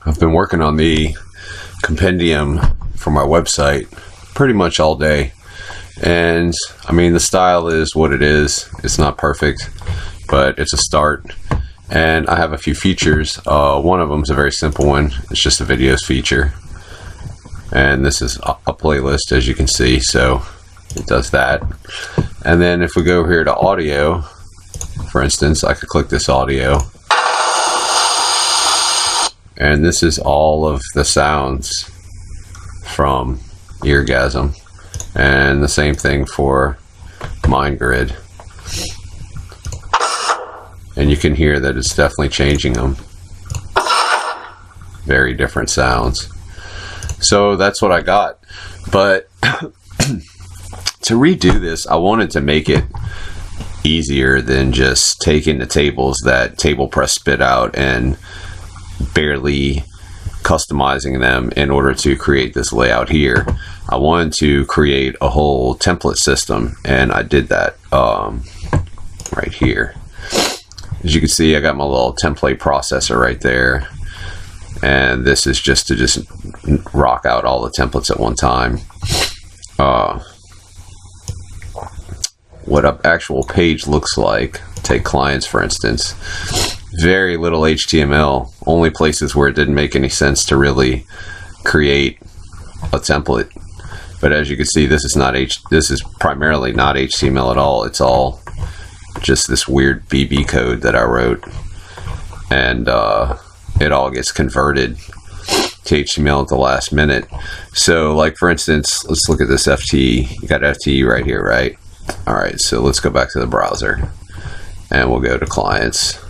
I've been working on the Qompendium for my website pretty much all day. And I mean, the style is what it is. It's not perfect, but it's a start. And I have a few features. One of them is a very simple one. It's just a videos feature. And this is a playlist, as you can see. So it does that. And then if we go here to audio, for instance, I could click this audio. And this is all of the sounds from Eargasm. And the same thing for MindGrid. And you can hear that it's definitely changing them. Very different sounds. So that's what I got. But to redo this, I wanted to make it easier than just taking the tables that TablePress spit out and barely customizing them in order to create this layout here. I wanted to create a whole template system, and I did that right here. As you can see, I got my little template processor right there, and this is just to rock out all the templates at one time. What an actual page looks like, take clients for instance, very little HTML, only places where it didn't make any sense to really create a template. But as you can see, this is primarily not HTML at all. It's all just this weird BB code that I wrote, and it all gets converted to HTML at the last minute. So like for instance, let's look at this FTE. You got FTE right here, right? Alright, so let's go back to the browser and we'll go to clients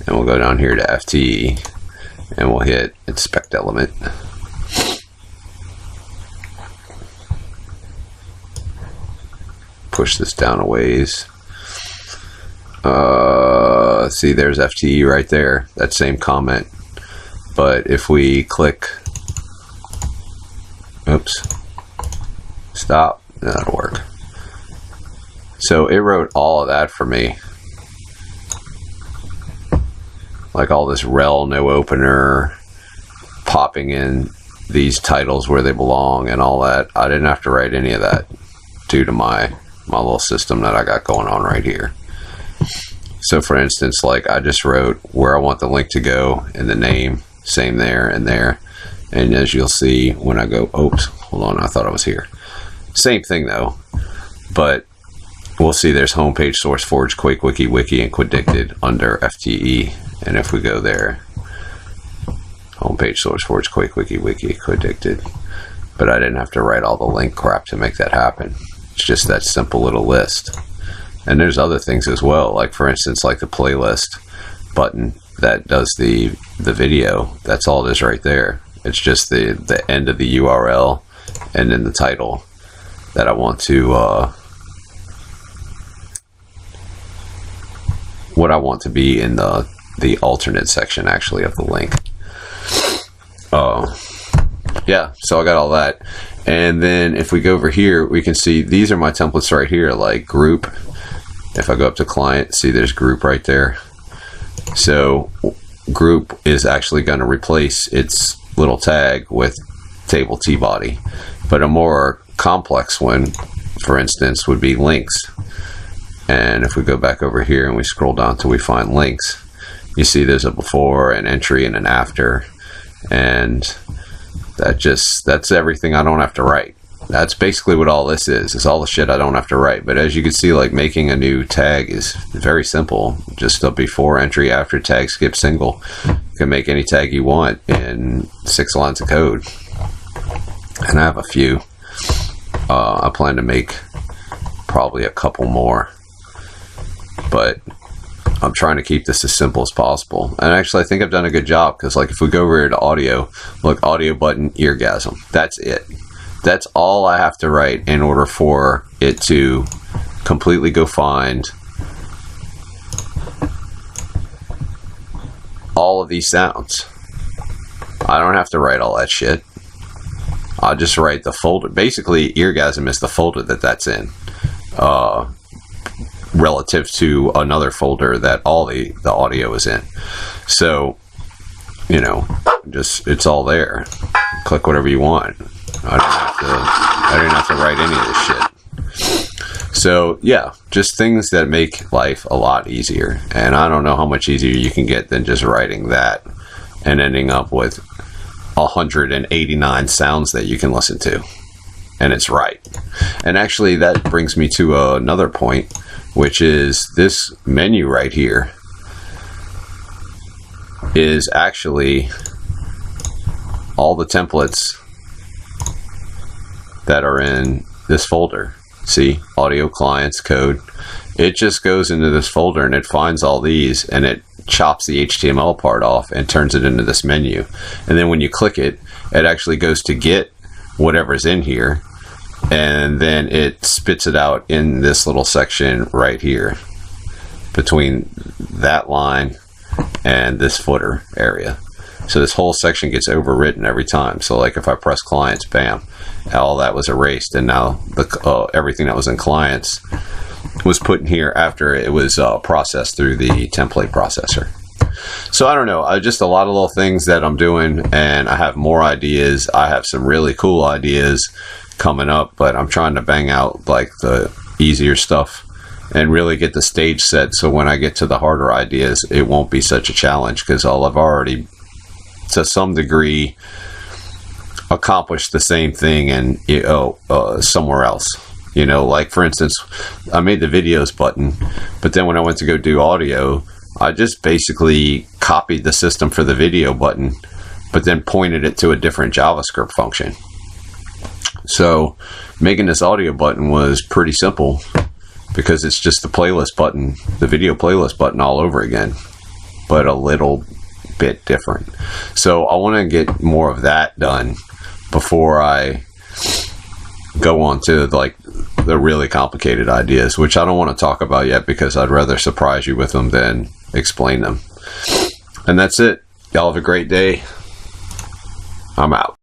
and we'll go down here to FTE and we'll hit inspect element. Push this down a ways. See, there's FTE right there, that same comment. But if we click, oops, stop, that'll work. So it wrote all of that for me. Like all this rel no opener, popping in these titles where they belong and all that. I didn't have to write any of that due to my little system that I got going on right here. So for instance, like I just wrote where I want the link to go and the name, same there and there. And as you'll see when I go, oops, hold on, I thought I was here. Same thing though, but we'll see there's homepage, SourceForge, QuakeWiki, Wiki, and Quidicted under FTE. And if we go there, homepage, SourceForge, QuakeWiki, Wiki, Quidicted. But I didn't have to write all the link crap to make that happen. It's just that simple little list. And there's other things as well, like for instance, like the playlist button that does the video. That's all it is right there. It's just the end of the URL and then the title that I want to what I want to be in the alternate section actually of the link. Yeah, so I got all that. And then if we go over here, we can see these are my templates right here, like group. If I go up to client, see there's group right there. So group is actually going to replace its little tag with table T-body. But a more complex one, for instance, would be links. And if we go back over here and we scroll down till we find links, you see there's a before, an entry, and an after. And that's everything I don't have to write. That's basically what all this is. It's all the shit I don't have to write. But as you can see, like making a new tag is very simple. Just a before, entry, after, tag, skip, single. You can make any tag you want in 6 lines of code. And I have a few. I plan to make probably a couple more. But I'm trying to keep this as simple as possible. And actually, I think I've done a good job, because like if we go over here to audio, look, audio button, Eargasm. That's it. That's all I have to write in order for it to completely go find all of these sounds. I don't have to write all that shit. I'll just write the folder. Basically, Eargasm is the folder that's in. Relative to another folder that all the audio is in. So, you know, and just, it's all there. Click whatever you want. I didn't have to write any of this shit. So yeah, just things that make life a lot easier. And I don't know how much easier you can get than just writing that and ending up with 189 sounds that you can listen to. And it's right. And actually that brings me to another point, which is this menu right here is actually all the templates that are in this folder. See, audio, clients, code. It just goes into this folder and it finds all these and it chops the HTML part off and turns it into this menu. And then when you click it, it actually goes to get whatever's in here, and then it spits it out in this little section right here between that line and this footer area. So this whole section gets overwritten every time. So like if I press clients, bam, all that was erased, and now the everything that was in clients was put in here after it was processed through the template processor. So I don't know, just a lot of little things that I'm doing, and I have more ideas. I have some really cool ideas coming up, but I'm trying to bang out like the easier stuff and really get the stage set, so when I get to the harder ideas, it won't be such a challenge, because I've already, to some degree, accomplished the same thing and somewhere else. You know, like for instance, I made the videos button, but then when I went to go do audio, I just basically copied the system for the video button, but then pointed it to a different JavaScript function. So making this audio button was pretty simple, because it's just the playlist button, the video playlist button all over again, but a little bit different. So I want to get more of that done before I go on to like the really complicated ideas, which I don't want to talk about yet, because I'd rather surprise you with them than explain them. And that's it. Y'all have a great day. I'm out.